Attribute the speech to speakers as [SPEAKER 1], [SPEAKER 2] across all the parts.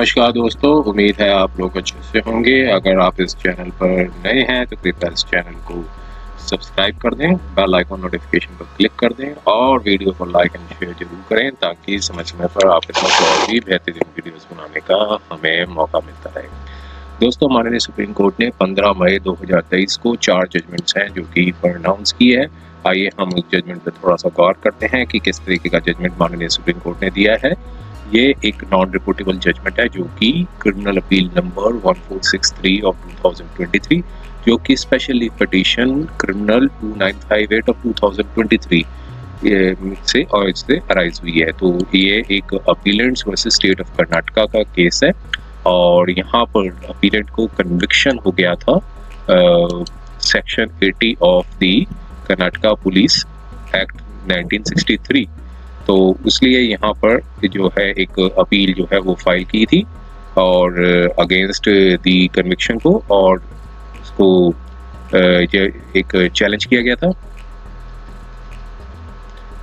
[SPEAKER 1] नमस्कार दोस्तों, उम्मीद है आप लोग अच्छे से होंगे। अगर आप इस चैनल पर नए हैं तो कृपया इस चैनल को सब्सक्राइब कर दें, बेल आइकन नोटिफिकेशन पर क्लिक कर दें और वीडियो को लाइक एंड शेयर जरूर करें ताकि समय समय पर आपके साथ और भी बेहतरीन वीडियोस बनाने का हमें मौका मिलता रहे। दोस्तों, माननीय सुप्रीम कोर्ट ने 15 मई 2023 को 4 जजमेंट्स हैं जो कि प्रोनाउंस की है। आइए हम उस जजमेंट पर थोड़ा सा गौर करते हैं कि किस तरीके का जजमेंट माननीय सुप्रीम कोर्ट ने दिया है। ये एक नॉन रिपोर्टेबल जजमेंट है जो कि क्रिमिनल अपील नंबर 1463 ऑफ 2023 जो कि स्पेशली पिटीशन क्रिमिनल 2958 ऑफ 2023 से और इससे अराइज हुई है। तो ये एक अपीलेंट्स वर्सेस स्टेट ऑफ कर्नाटका का केस है और यहाँ पर अपीलेंट को कन्विक्शन हो गया था section 80 of the Karnataka police act 1963। तो इसलिए यहाँ पर जो है एक अपील जो है वो फाइल की थी और अगेंस्ट दी कन्विक्शन को, और उसको एक चैलेंज किया गया था।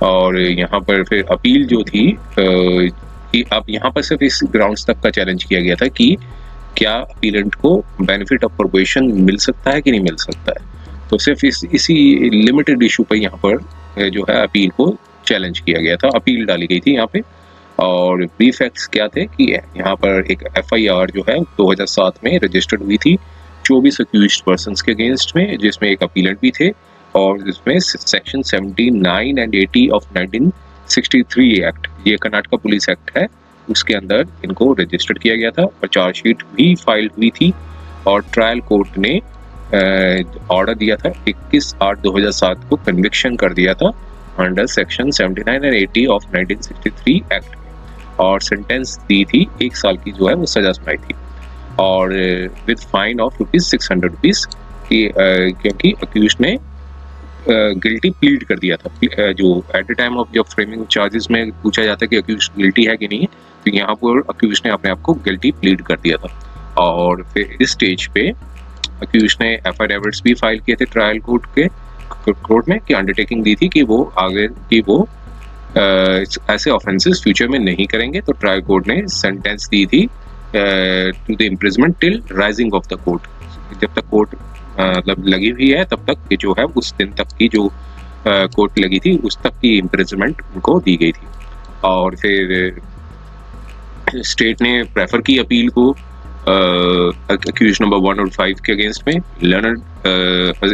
[SPEAKER 1] और यहाँ पर फिर अपील जो थी कि अब यहाँ पर सिर्फ इस ग्राउंड्स तक का चैलेंज किया गया था कि क्या अपीलेंट को बेनिफिट ऑफ प्रोबेशन मिल सकता है कि नहीं मिल सकता है। तो सिर्फ इसी लिमिटेड इशू पर यहाँ पर जो है अपील को चैलेंज किया गया था, अपील डाली गई थी यहाँ पे। और ब्रीफ फैक्ट्स क्या थे कि यहाँ पर एक एफआईआर जो है 2007 में रजिस्टर्ड हुई थी 24 अक्यूज्ड पर्सन्स के अगेंस्ट में, जिसमें एक अपीलेंट भी थे और जिसमें सेक्शन 79 एंड 80 ऑफ 1963 एक्ट, ये कर्नाटका पुलिस एक्ट है, उसके अंदर इनको रजिस्टर्ड किया गया था और चार्जशीट भी फाइल हुई थी। और ट्रायल कोर्ट ने ऑर्डर दिया था 21/8/2007 को कन्विक्शन कर दिया था under section 79 and 80 of 1963 act और सेंटेंस दी थी 1 साल की जो है वो सजा सुनाई थी और विद फाइन ऑफ ₹600 क्योंकि अक्यूज ने गिल्टी प्लीड कर दिया था। जो एट द टाइम ऑफ जब फ्रेमिंग चार्जेस में पूछा जाता है कि अक्यूज गिल्टी है कि नहीं, तो यहाँ पर अक्यूज ने अपने आप को गिल्टी प्लीड कर दिया था। और फिर इस स्टेज पे अक्यूज ने एफिडेविट्स भी फाइल किए थे ट्रायल कोर्ट में कि अंडरटेकिंग दी थी कि वो आगे कि वो ऐसे ऑफेंसेस फ्यूचर में नहीं करेंगे। तो ट्रायल कोर्ट ने सेंटेंस दी थी to the imprisonment till rising of the court, जब तक कोर्ट मतलब लगी हुई है तब तक जो है उस दिन तक की जो कोर्ट लगी थी उस तक की इम्प्रिजमेंट उनको दी गई थी। और फिर स्टेट ने प्रेफर की अपील को अक्यूज नंबर 1 और 5 के अगेंस्ट में। लर्नड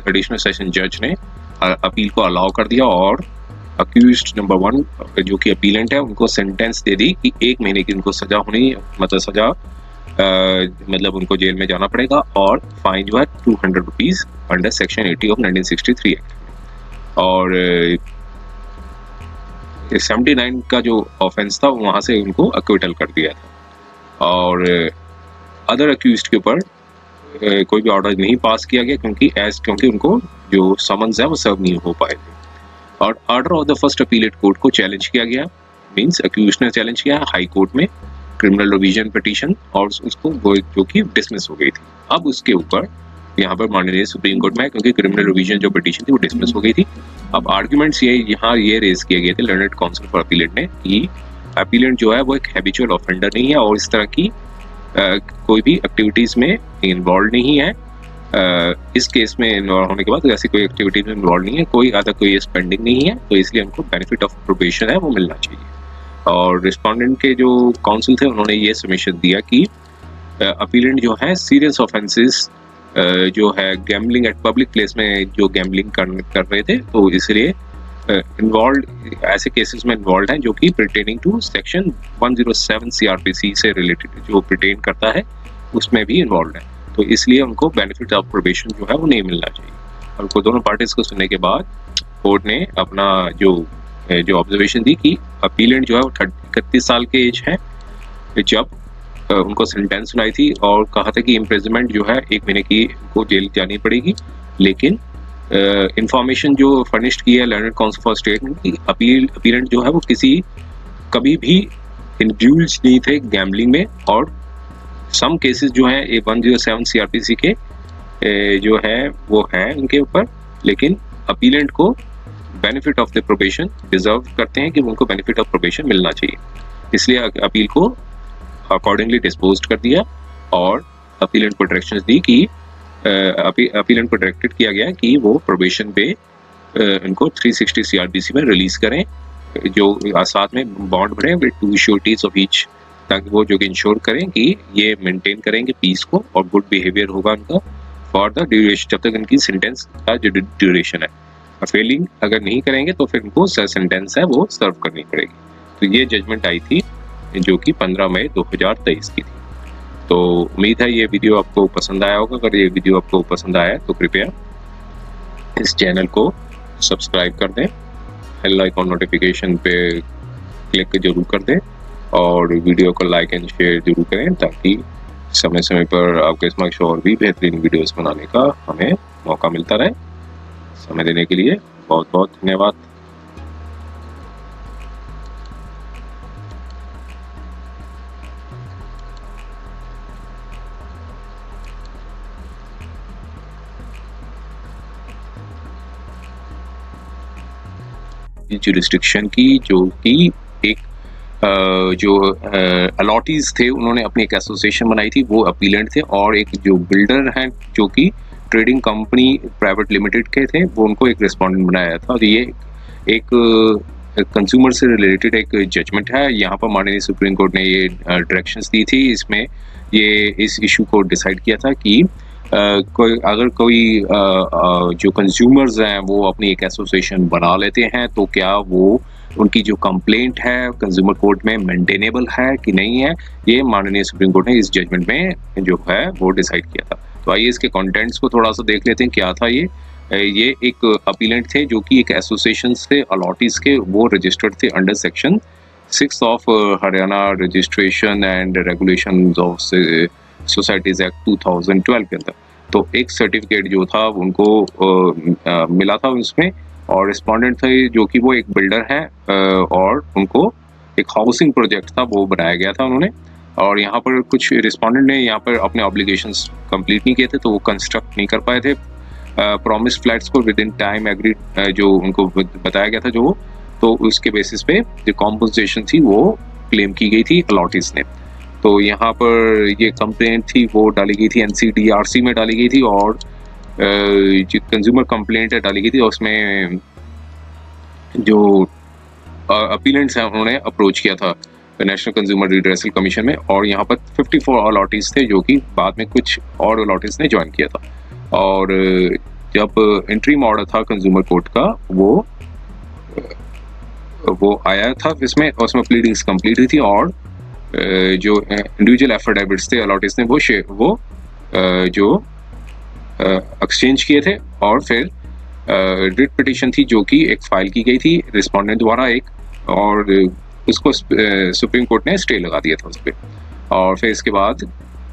[SPEAKER 1] एडिशनल सेशन जज ने अपील को अलाउ कर दिया और अक्यूज नंबर 1 जो कि अपीलेंट है उनको सेंटेंस दे दी कि 1 महीने की उनको सजा होनी, मतलब सजा मतलब उनको जेल में जाना पड़ेगा और फाइन जो है ₹200 अंडर सेक्शन 80 ऑफ 1963 एक्ट। और 79 का जो ऑफेंस था वहाँ से उनको अक्विटल कर दिया था। और अदर अक्यूज्ड के ऊपर कोई भी ऑर्डर नहीं पास किया गया क्योंकि उनको जो समन्स है वो सर्व नहीं हो पाए थे। और order of the first appellate court को चैलेंज किया गया, मींस अक्यूज्ड ने चैलेंज किया हाई कोर्ट में क्रिमिनल रिवीजन पिटीशन और उसको जो कि डिसमिस हो गई थी। अब उसके ऊपर यहाँ पर माननीय सुप्रीम कोर्ट में, क्योंकि क्रिमिनल रिवीजन जो पिटीशन थी वो डिसमिस हो गई थी, अब आर्ग्यूमेंट्स ये रेज किए गए थे लर्नड काउंसिल फॉर अपीलेट ने कि अपीलेंट जो है वो एक हैबिचुअल ऑफेंडर नहीं है और इस तरह की कोई भी एक्टिविटीज में इन्वॉल्व नहीं है। इस केस में इन्वॉल्व होने के बाद ऐसी कोई एक्टिविटीज में इन्वॉल्व नहीं है, कोई पेंडिंग नहीं है, तो इसलिए उनको बेनिफिट ऑफ प्रोबेशन है वो मिलना चाहिए। और रिस्पोंडेंट के जो काउंसिल थे उन्होंने ये सबमिशन दिया कि अपीलेंट जो है सीरियस ऑफेंसेस जो है गैम्बलिंग एट पब्लिक प्लेस में जो गैम्बलिंग कर रहे थे, तो इसलिए इन्वॉल्व ऐसे केसेस में इन्वॉल्व हैं जो कि पर्टेनिंग टू सेक्शन 107 सीआरपीसी से रिलेटेड जो पर्टेन करता है उसमें भी इन्वॉल्व है, तो इसलिए उनको बेनिफिट ऑफ प्रोबेशन जो है वो नहीं मिलना चाहिए। और को दोनों पार्टीज को सुनने के बाद कोर्ट ने अपना जो ऑब्जर्वेशन दी कि अपीलेंट जो है वो 31 साल के एज है जब उनको सेंटेंस सुनाई थी और कहा था कि इम्प्रिजमेंट जो है 1 महीने की उनको जेल जानी पड़ेगी, लेकिन इंफॉर्मेशन जो फर्निश्ड की है लर्नड काउंसिल फॉर स्टेट की अपीलेंट जो है वो कभी भी इंड्यूल्ज नहीं थे गैम्बलिंग में। और सम केसेस जो हैं 107 सीआरपीसी के जो है वो है उनके ऊपर, लेकिन अपीलेंट को benefit of the probation deserve करते हैं कि उनको बेनिफिट ऑफ प्रोबेशन मिलना चाहिए, इसलिए अपील को अकॉर्डिंगली डिस्पोज्ड कर दिया और अपीलेंट को डायरेक्शंस दी कि अपीलेंट को डायरेक्टेड किया गया कि वो प्रोबेशन पे इनको 360 CRPC में रिलीज करें, जो साथ में बॉन्ड बढ़े विद 2 श्योरिटीज ऑफ ईच, ताकि वो जो कि इंश्योर करें कि ये मेंटेन करेंगे पीस को और गुड बिहेवियर होगा उनका फॉर द ड्यूरेशन, जब तक इनकी सेंटेंस का जो ड्यूरेशन है। फेलिंग अगर नहीं करेंगे तो फिर इनको सेंटेंस है वो सर्व करनी पड़ेगी। तो ये जजमेंट आई थी जो कि 15 मई 2023 की थी। तो उम्मीद है ये वीडियो आपको पसंद आया होगा। अगर ये वीडियो आपको पसंद आया तो कृपया इस चैनल को सब्सक्राइब कर दें, बेल आइकॉन नोटिफिकेशन पे क्लिक जरूर कर दें और वीडियो को लाइक एंड शेयर जरूर करें, ताकि समय समय पर आपके समक्ष और भी बेहतरीन वीडियोस बनाने का हमें मौका मिलता रहे। समय देने के लिए बहुत बहुत धन्यवाद। जुरिस्डिक्शन की जो कि एक जो अलॉटीज थे उन्होंने अपनी एक एसोसिएशन बनाई थी, वो अपीलेंट थे, और एक जो बिल्डर हैं जो कि ट्रेडिंग कंपनी प्राइवेट लिमिटेड के थे, वो उनको एक रिस्पोंडेंट बनाया था। तो ये एक कंज्यूमर से रिलेटेड एक जजमेंट है। यहाँ पर माननीय सुप्रीम कोर्ट ने ये डायरेक्शंस दी थी, इसमें ये इस इशू को डिसाइड किया था कि अगर कोई जो कंज्यूमर्स हैं वो अपनी एक एसोसिएशन बना लेते हैं तो क्या वो उनकी जो कंप्लेंट है कंज्यूमर कोर्ट में मेंटेनेबल है कि नहीं है, ये माननीय सुप्रीम कोर्ट ने इस जजमेंट में जो है वो डिसाइड किया था। तो आइए इसके कंटेंट्स को थोड़ा सा देख लेते हैं क्या था ये एक अपीलेंट थे जो कि एक एसोसिएशन से अलॉटीज के, वो रजिस्टर्ड थे under section 6 of Haryana registration and regulation of societies act 2012 के अंदर। तो एक सर्टिफिकेट जो था उनको मिला था उसमें, और रिस्पोंडेंट थे जो कि वो एक बिल्डर है और उनको एक हाउसिंग प्रोजेक्ट था वो बनाया गया था उन्होंने, और यहाँ पर कुछ रिस्पोंडेंट ने यहाँ पर अपने ऑब्लिगेशंस कंप्लीट नहीं किए थे, तो वो कंस्ट्रक्ट नहीं कर पाए थे प्रॉमिस फ्लैट्स को विद इन टाइम एग्रीड जो उनको बताया गया था जो, तो उसके बेसिस पे जो कॉम्पनसेशन थी वो क्लेम की गई थी अलॉटीज ने। तो यहाँ पर ये कंप्लेंट थी वो डाली गई थी NCDRC में डाली गई थी, और जो कंज्यूमर कंप्लेंट है डाली गई थी, और उसमें जो अपीलेंट्स हैं उन्होंने अप्रोच किया था नेशनल कंज्यूमर रिड्रेसल कमीशन में, और यहाँ पर 54 अलॉटीज थे जो कि बाद में कुछ और अलॉटीज ने ज्वाइन किया था। और जब इंटरिम ऑर्डर था कंज्यूमर कोर्ट का वो आया था इसमें, और उसमें प्लीडिंग्स कंप्लीट हुई थी, और जो इंडिविजुअल एफिडेविट्स थे अलॉटीज ने वो जो एक्सचेंज किए थे, और फिर रिट पिटीशन थी जो कि एक फाइल की गई थी रिस्पोंडेंट द्वारा एक, और उसको सुप्रीम कोर्ट ने स्टे लगा दिया था उस पर। और फिर इसके बाद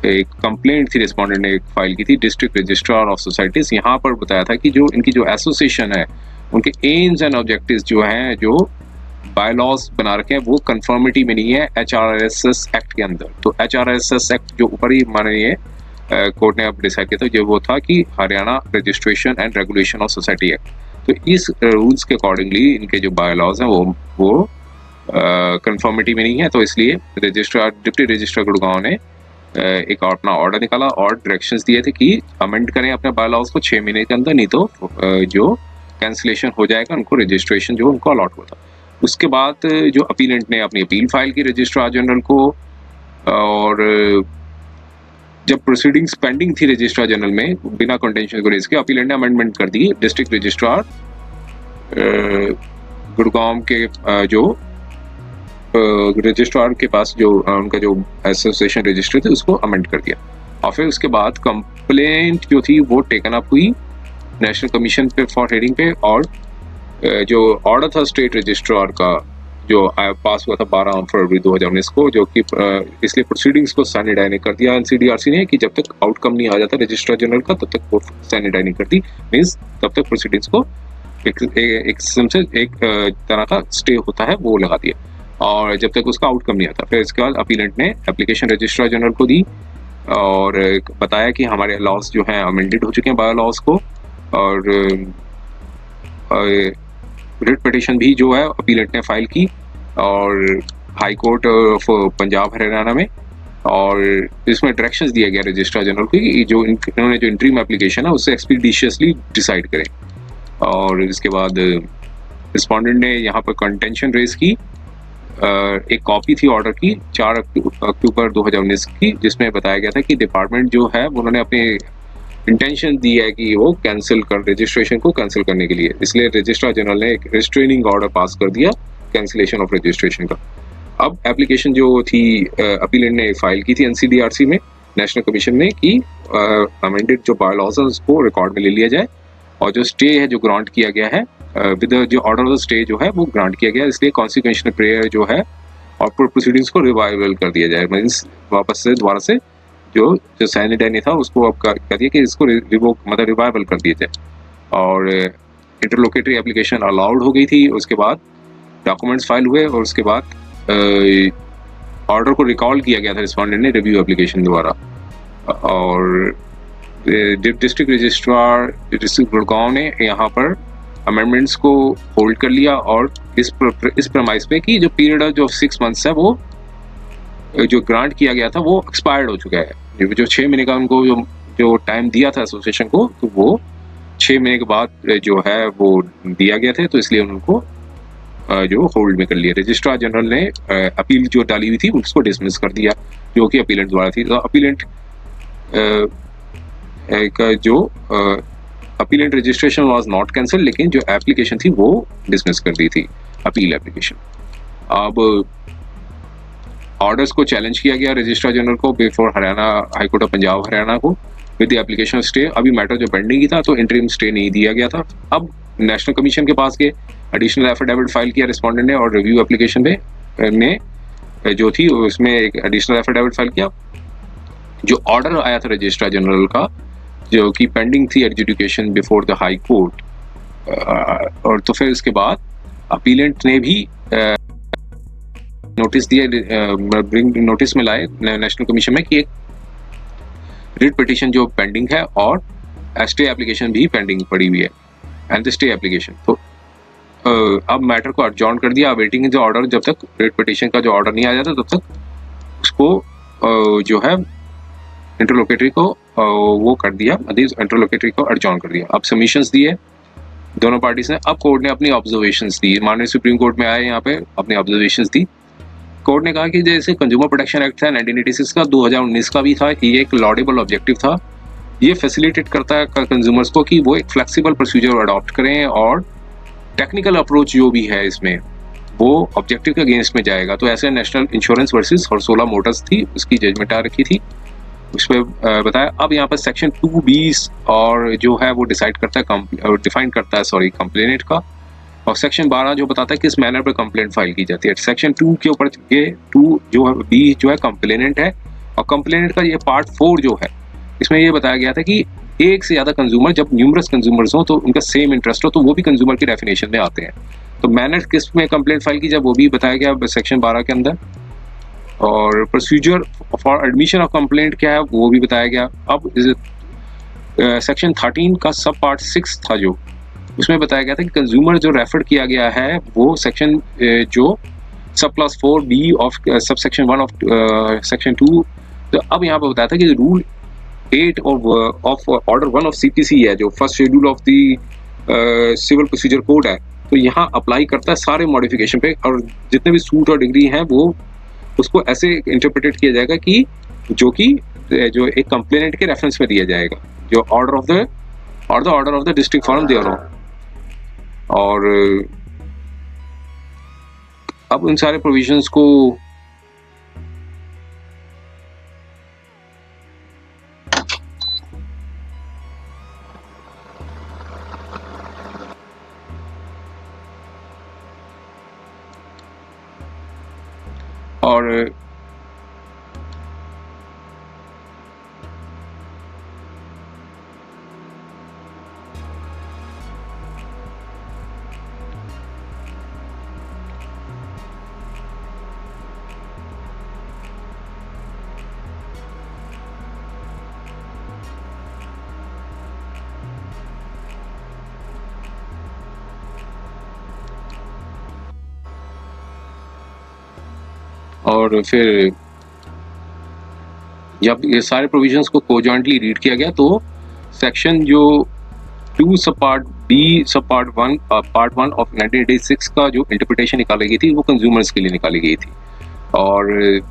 [SPEAKER 1] एक कंप्लेंट थी रिस्पोंडेंट ने एक फाइल की थी डिस्ट्रिक्ट रजिस्ट्रार ऑफ सोसाइटीज। यहाँ पर बताया था कि जो इनकी जो एसोसिएशन है उनके एम्स एंड ऑब्जेक्टिव्स जो हैं, जो बाय लॉज बना रखे हैं, वो कंफर्मिटी में नहीं है HRSS एक्ट के अंदर। तो HRSS एक्ट जो ऊपर ही माननीय कोर्ट ने अब डिसाइड किया था, जो वो था कि Haryana registration and regulation of society act. तो इस रूल्स के अकॉर्डिंगली इनके जो बाय लॉज हैं वो कंफर्मिटी में नहीं है, तो इसलिए डिप्टी रजिस्ट्रार गुड़गांव ने एक अपना ऑर्डर निकाला और डायरेक्शंस दिए थे कि अमेंड करें अपने बाय लॉज को 6 महीने के अंदर, नहीं तो जो कैंसिलेशन हो जाएगा उनको रजिस्ट्रेशन जो उनको अलॉट हुआ था। उसके बाद जो अपीलेंट ने अपनी अपील फाइल की रजिस्ट्रार जनरल को, और जब प्रोसीडिंग्स पेंडिंग थी रजिस्ट्रार जनरल में बिना कंटेंशन को रेज के, अपीलेंट ने अमेंडमेंट कर दी डिस्ट्रिक्ट रजिस्ट्रार गुड़गांव के जो रजिस्ट्रार के पास जो उनका जो एसोसिएशन रजिस्टर थे उसको अमेंड कर दिया। और फिर उसके बाद कंप्लेंट जो थी वो टेकन अप हुई नेशनल कमीशन पे फॉर हेयरिंग पे, और जो ऑर्डर था स्टेट रजिस्ट्रार का जो पास हुआ था 12 फरवरी 2019 को, जो कि इसलिए प्रोसीडिंग्स को सैनिटाइज कर दिया NCDRC ने कि जब तक आउटकम नहीं आ जाता रजिस्ट्रार जनरल का तब तक कोर्ट सैनिटाइज नहीं करती, मीन्स तब तक प्रोसीडिंग्स को एक किस्म से एक तरह का स्टे होता है वो लगा दिया, और जब तक उसका आउटकम नहीं आता। फिर इसके बाद अपीलेंट ने एप्लीकेशन रजिस्ट्रार जनरल को दी और बताया कि हमारे लॉज जो हैं अमेंडेड हो चुके हैं बायो लॉज को, और रिट पिटीशन भी जो है अपीलेंट ने फाइल की और high court of Punjab Haryana में, और इसमें डायरेक्शंस दिया गया रजिस्ट्रार जनरल को कि जो इन्होंने जो इंटरिम एप्लीकेशन है उससे एक्सपीडिशियसली डिसाइड करें। और इसके बाद रिस्पोंडेंट ने यहाँ पर कंटेंशन रेज की। एक कॉपी थी ऑर्डर की 4 अक्टूबर 2019 की, जिसमें बताया गया था कि डिपार्टमेंट जो है उन्होंने अपने इंटेंशन दी है कि वो कैंसिल कर रजिस्ट्रेशन को कैंसिल करने के लिए, इसलिए रजिस्ट्रार जनरल ने एक रिस्ट्रेनिंग ऑर्डर पास कर दिया कैंसिलेशन ऑफ रजिस्ट्रेशन का। अब एप्लीकेशन जो थी अपीलेंट ने फाइल की थी एनसीडीआरसी में नेशनल कमीशन में कि अमेंडेड जो बायलॉज है उसको रिकॉर्ड में ले लिया जाए, और जो स्टे है जो ग्रांट किया गया है विद जो ऑर्डर ऑफ द स्टे जो है वो ग्रांट किया गया है, इसलिए कॉन्सिक्वेंशनल प्रेयर जो है और प्रोसीडिंग्स को रिवाइवल कर दिया जाए, मींस वापस से दोबारा से जो सैनिटाइज था उसको अब कह दिया कि इसको रिवोक मतलब रिवाइवल कर दिया जाए। और इंटरलोकेटरी एप्लीकेशन अलाउड हो गई थी। उसके बाद डॉक्यूमेंट्स फाइल हुए और उसके बाद ऑर्डर को रिकॉल किया गया था रिस्पोंडेंट ने रिव्यू एप्लीकेशन द्वारा। और डिस्ट्रिक्ट रजिस्ट्रार डिस्ट्रिक्ट गुड़गांव ने यहाँ पर अमेंडमेंट्स को होल्ड कर लिया और इस प्रमाइस पे कि जो पीरियड जो 6 मंथ्स है वो जो ग्रांट किया गया था वो एक्सपायर्ड हो चुका है। जो 6 महीने का उनको जो टाइम दिया था एसोसिएशन को, तो वो 6 महीने के बाद जो है वो दिया गया था, तो इसलिए उनको जो होल्ड में कर लिया। रजिस्ट्रार जनरल ने अपील जो डाली हुई थी उसको डिसमिस कर दिया, जो कि अपीलेंट द्वारा थी। तो अपीलेंट का जो appellate registration was not cancel, लेकिन जो एप्लीकेशन थी वो डिसमिस कर दी थी, अपील एप्लीकेशन। अब ऑर्डर्स को चैलेंज किया गया रजिस्ट्रार जनरल को before Haryana high court of Punjab Haryana को विद द एप्लीकेशन स्टे। अभी मैटर जो पेंडिंग ही था तो इंटरिम स्टे नहीं दिया गया था। अब नेशनल कमीशन के पास गए, एडिशनल एफिडेविट फाइल किया रिस्पोंडेंट ने, और रिव्यू एप्लीकेशन में जो थी उसमें एक एडिशनल एफिडेविट फाइल किया। जो ऑर्डर आया था रजिस्ट्रार जनरल का जो कि पेंडिंग थी adjudication before the high court, और तो फिर इसके बाद अपीलेंट ने भी नोटिस दिया, नोटिस में लाए नेशनल कमीशन में कि एक रिट पिटीशन जो पेंडिंग है और स्टे एप्लीकेशन भी पेंडिंग पड़ी हुई है एंड द स्टे एप्लीकेशन। तो अब मैटर को एडजॉर्न कर दिया, वेटिंग जो ऑर्डर, जब तक रिट पिटीशन का जो ऑर्डर नहीं आ जाता तब तक उसको जो है इंटरलोकेटरी को वो कर दिया, इंटरलोकेटरी को एडजॉर्न कर दिया। अब सबमिशंस दिए दोनों पार्टीज ने। अब कोर्ट ने अपनी ऑब्जर्वेशंस दी, माननीय सुप्रीम कोर्ट में आए यहाँ पे अपनी ऑब्जर्वेशंस दी। कोर्ट ने कहा कि जैसे कंज्यूमर प्रोटेक्शन एक्ट था 1986 का, 2019 का भी था, ये एक लॉडेबल ऑब्जेक्टिव था। ये फैसिलिटेट करता है कंज्यूमर्स को कि वो एक फ्लेक्सिबल प्रोसीजर अडॉप्ट करें और टेक्निकल अप्रोच जो भी है इसमें वो ऑब्जेक्टिव के अगेंस्ट में जाएगा। तो ऐसे नेशनल इंश्योरेंस वर्सेस हर्सोला मोटर्स थी, उसकी जजमेंट आ रखी थी, उसमें बताया। अब यहाँ पर सेक्शन 2(20) और जो है वो डिसाइड करता है, डिफाइन करता है सॉरी कंप्लेनेंट का, और सेक्शन 12 जो बताता है किस मैनर पे कंप्लेंट फाइल की जाती है। सेक्शन 2 के ऊपर ये 2 जो है बी जो है कंप्लेनेंट है, और कंप्लेनेंट का ये पार्ट 4 जो है इसमें ये बताया गया था कि एक से ज़्यादा कंज्यूमर, जब न्यूमरस कंज्यूमर्स हो तो उनका सेम इंटरेस्ट हो तो वो भी कंज्यूमर की डेफिनेशन में आते हैं। तो मैनर किस में कंप्लेंट फाइल की जाए वो भी बताया गया सेक्शन 12 के अंदर, और procedure for admission of complaint क्या है वो भी बताया गया। अब सेक्शन 13 का सब पार्ट 6 था जो उसमें बताया गया था कि कंज्यूमर जो रेफर किया गया है वो सेक्शन जो sub clause 4(b) of sub section 1 of section 2। तो अब यहाँ पर बताया था कि rule 8 of order 1 of CPC है, जो first schedule of the civil procedure code है, तो यहाँ अप्लाई करता है सारे मॉडिफिकेशन पे, और जितने भी सूट और डिग्री हैं वो उसको ऐसे इंटरप्रेटेड किया जाएगा कि जो जो एक कंप्लेनेंट के रेफरेंस में दिया जाएगा, जो order of the district forum there हो। और अब उन सारे प्रोविजंस को और फिर जब ये सारे प्रोविजंस को कोजॉइंटली रीड किया गया तो सेक्शन जो 2 सब पार्ट बी सब पार्ट 1 पार्ट 1 ऑफ 1986 का जो इंटरप्रिटेशन निकाली गई थी वो कंज्यूमर्स के लिए निकाली गई थी, और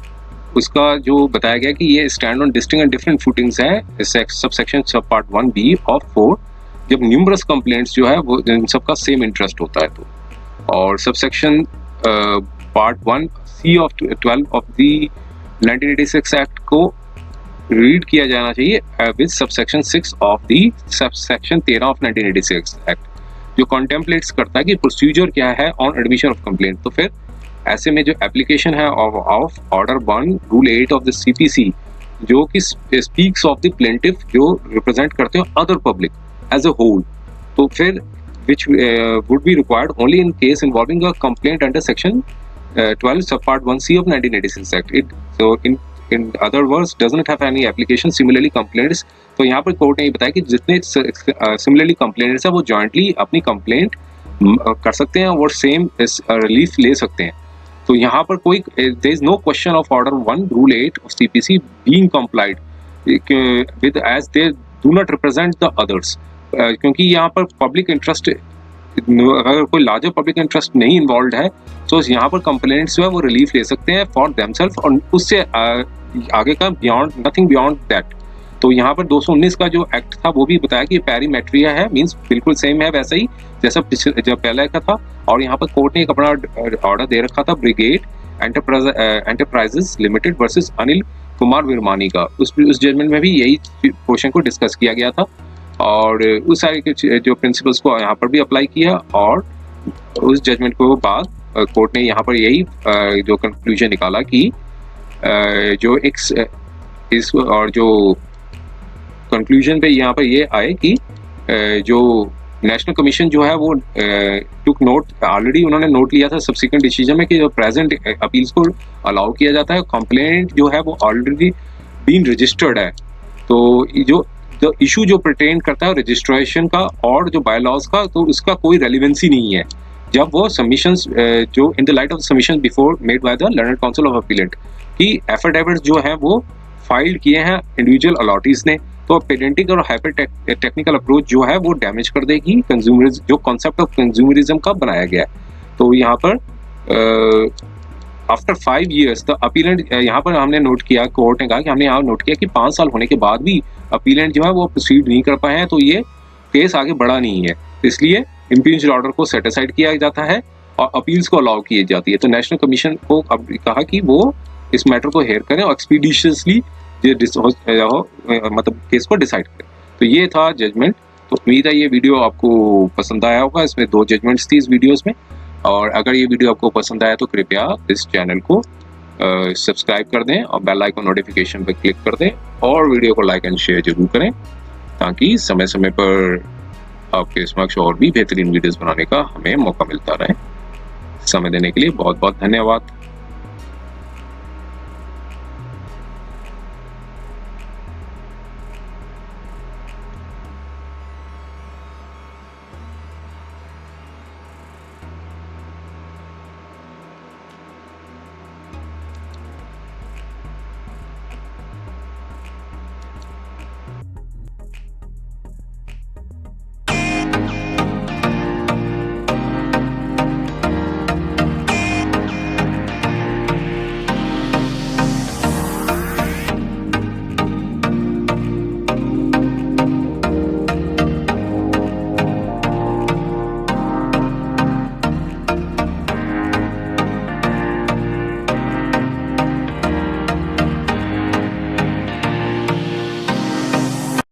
[SPEAKER 1] उसका जो बताया गया कि ये stand on distinct and different footings है सब सेक्शन सब पार्ट 1B ऑफ 4, जब न्यूमरस कंप्लेंट्स जो है वो इन सबका सेम इंटरेस्ट होता है। तो और sub section part 1C of 12 of the 1986 act को रीड किया जाना चाहिए with subsection 6 of the subsection 13 of 1986 act, जो कॉन्टेम्पलेट्स करता है कि प्रोसीजर क्या है ऑन एडमिशन ऑफ कंप्लेंट। तो फिर ऐसे में जो एप्लीकेशन है of order 1 rule 8 of the CPC, जो कि स्पीक्स ऑफ द प्लेंटिफ जो रिप्रेजेंट करते हैं other public as a whole, तो फिर which would be required only in case involving a complaint under section 12 subpart 1C of 1986 act. So in other words doesn't have any application. Similarly complaints, तो यहाँ पर court ने ये बताया कि जितने similarly complainants है वो jointly अपनी complaint कर सकते हैं और सेम रिलीफ ले सकते हैं। तो यहाँ पर कोई there is no question of order 1 rule 8 of CPC being complied with as they do not represent the others, क्योंकि यहाँ पर पब्लिक इंटरेस्ट, अगर कोई लार्जर पब्लिक इंटरेस्ट नहीं इन्वॉल्व है तो यहाँ पर कंप्लेंट्स जो है वो रिलीफ ले सकते हैं फॉर देमसेल्फ, और उससे आगे का बियॉन्ड नथिंग बियॉन्ड दैट। तो यहाँ पर 219 का जो एक्ट था वो भी बताया कि पैरीमेट्रिया है, मींस बिल्कुल सेम है वैसा ही जैसा जब पहले का था। और यहाँ पर कोर्ट ने एक अपना ऑर्डर दे रखा था brigade enterprises limited versus Anil Kumar Virmani का, उस जजमेंट में भी यही क्वेश्चन को डिस्कस किया गया था, और उस सारे जो प्रिंसिपल्स को यहाँ पर भी अप्लाई किया, और उस जजमेंट को बाद कोर्ट ने यहाँ पर यही जो कंक्लूजन निकाला कि जो इस और जो कंक्लूजन पे यहाँ पर ये आए कि जो नेशनल कमीशन जो है वो टुक नोट, ऑलरेडी उन्होंने नोट लिया था सब्सिक्वेंट डिसीजन में कि जो प्रेजेंट अपील्स को अलाउ किया जाता है, कंप्लेंट जो है वो ऑलरेडी बीन रजिस्टर्ड है। तो जो इशू जो परटेन करता है रजिस्ट्रेशन का और जो बाय लॉज का, तो उसका कोई रेलिवेंसी नहीं है जब वो सबमिशंस जो in the light of submission before made by the learned council of appellate की एफिडेविट्स जो है वो फाइल किए हैं इंडिविजुअल अलॉटीज ने, तो पेडेंटिक और हाइपर टेक्निकल अप्रोच जो है वो डैमेज कर देगी कंज्यूमरिज्म, जो कॉन्सेप्ट ऑफ कंज्यूमरिज्म का बनाया गया है। तो यहाँ पर आफ्टर 5 years द अपीलेंट, यहाँ पर हमने नोट किया, कोर्ट ने कहा कि हमने यहाँ नोट किया कि 5 साल होने के बाद भी अपीलेंट जो है वो प्रोसीड नहीं कर पाए हैं, तो ये केस आगे बढ़ा नहीं है, इसलिए इम्पीच्ड ऑर्डर को सेटिसाइड किया जाता है और अपील्स को अलाउ की जाती है। तो नेशनल कमीशन को अब कहा कि वो इस मैटर को हेयर करें और एक्सपीडिशियसली मतलब केस को डिसाइड करें। तो ये था जजमेंट। तो उम्मीद है ये वीडियो आपको पसंद आया होगा, इसमें 2 जजमेंट्स थी इस वीडियोस में, और अगर ये वीडियो आपको पसंद आया तो कृपया इस चैनल को सब्सक्राइब कर दें और बेल आइकन नोटिफिकेशन पर क्लिक कर दें, और वीडियो को लाइक एंड शेयर जरूर करें ताकि समय समय पर आपके समक्ष और भी बेहतरीन वीडियोस बनाने का हमें मौका मिलता रहे। समय देने के लिए बहुत बहुत धन्यवाद।